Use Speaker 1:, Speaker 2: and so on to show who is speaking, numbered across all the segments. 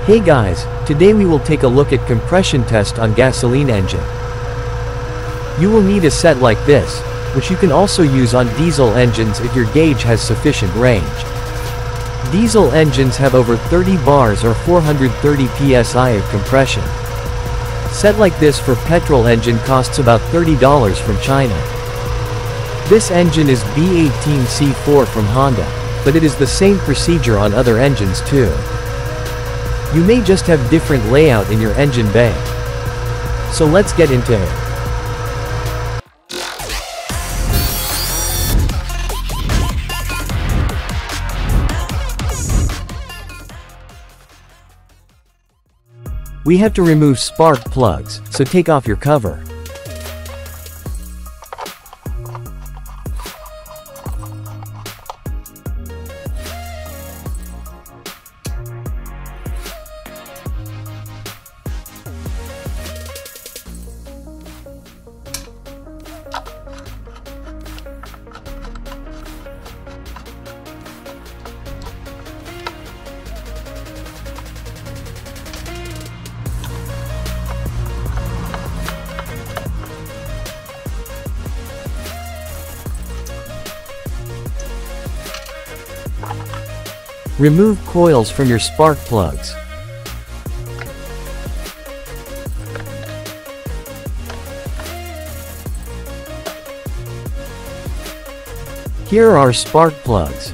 Speaker 1: Hey guys, today we will take a look at compression test on gasoline engine. You will need a set like this, which you can also use on diesel engines if your gauge has sufficient range. Diesel engines have over 30 bars or 430 psi of compression. Set like this for petrol engine costs about $30 from China. This engine is B18C4 from Honda, but it is the same procedure on other engines too. You may just have different layout in your engine bay. So let's get into it. We have to remove spark plugs, so take off your cover. Remove coils from your spark plugs. Here are our spark plugs.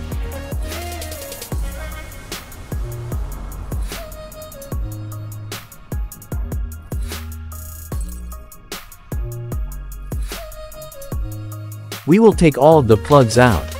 Speaker 1: We will take all of the plugs out.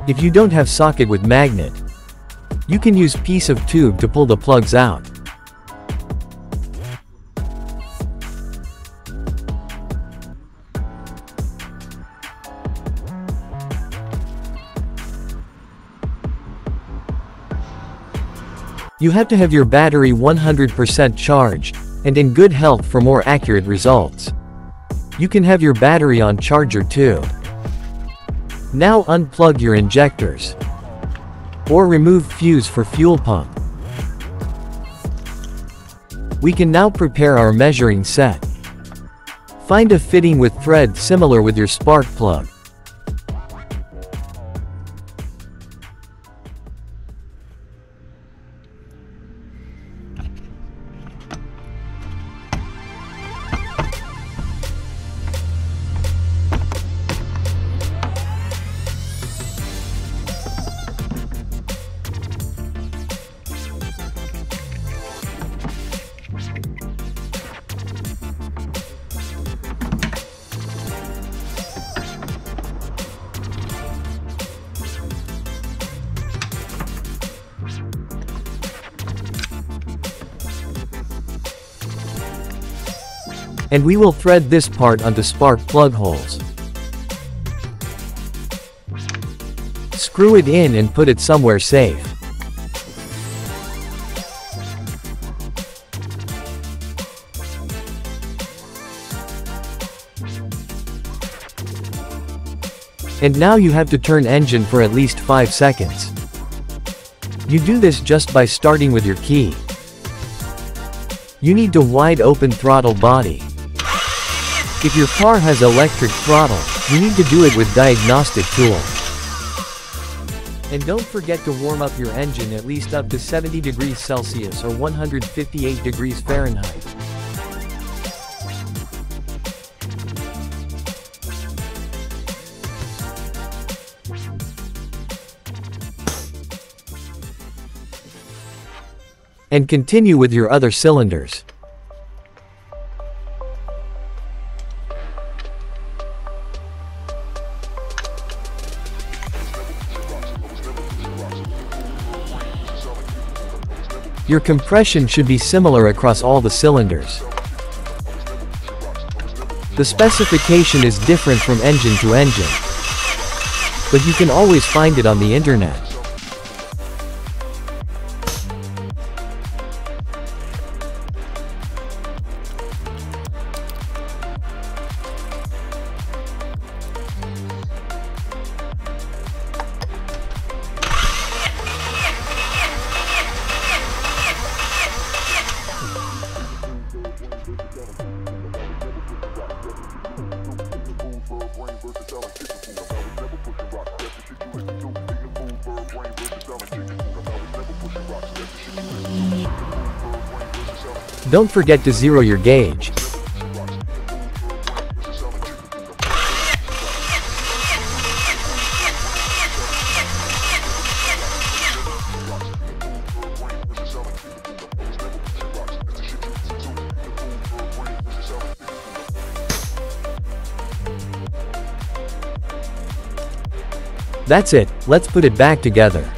Speaker 1: If you don't have socket with magnet, you can use piece of tube to pull the plugs out. You have to have your battery 100% charged, and in good health for more accurate results. You can have your battery on charger too. Now unplug your injectors. Or remove fuse for fuel pump. We can now prepare our measuring set. Find a fitting with thread similar with your spark plug. And we will thread this part onto spark plug holes. Screw it in and put it somewhere safe. And now you have to turn engine for at least 5 seconds. You do this just by starting with your key. You need to wide open throttle body. If your car has electric throttle, you need to do it with diagnostic tool. And don't forget to warm up your engine at least up to 70 degrees Celsius or 158 degrees Fahrenheit. And continue with your other cylinders. Your compression should be similar across all the cylinders. The specification is different from engine to engine, but you can always find it on the internet. Don't forget to zero your gauge. That's it, let's put it back together.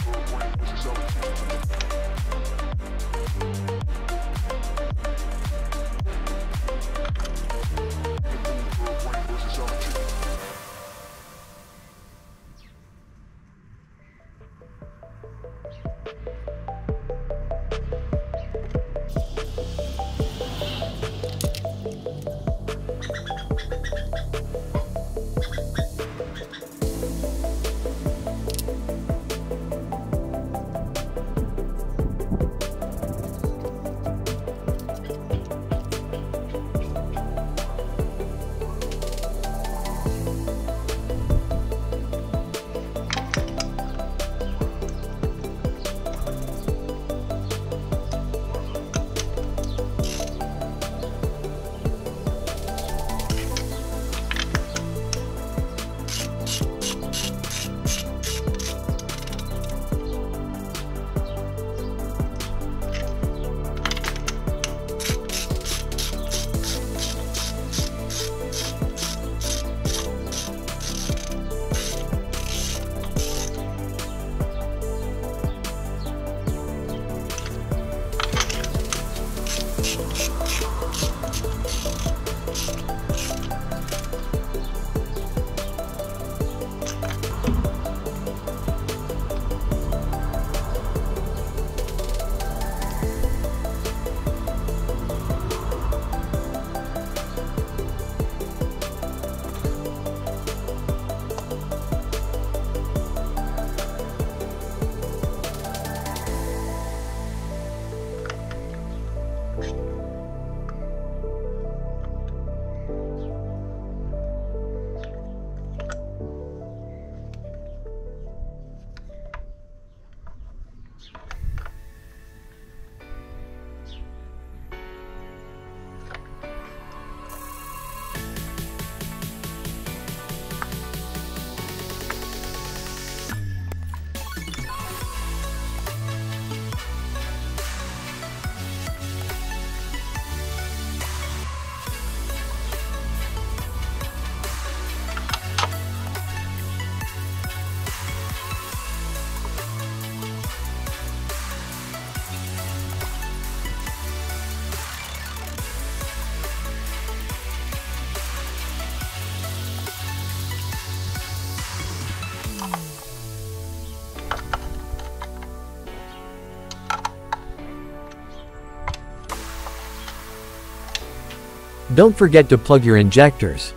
Speaker 1: Don't forget to plug your injectors.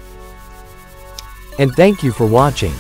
Speaker 1: And thank you for watching.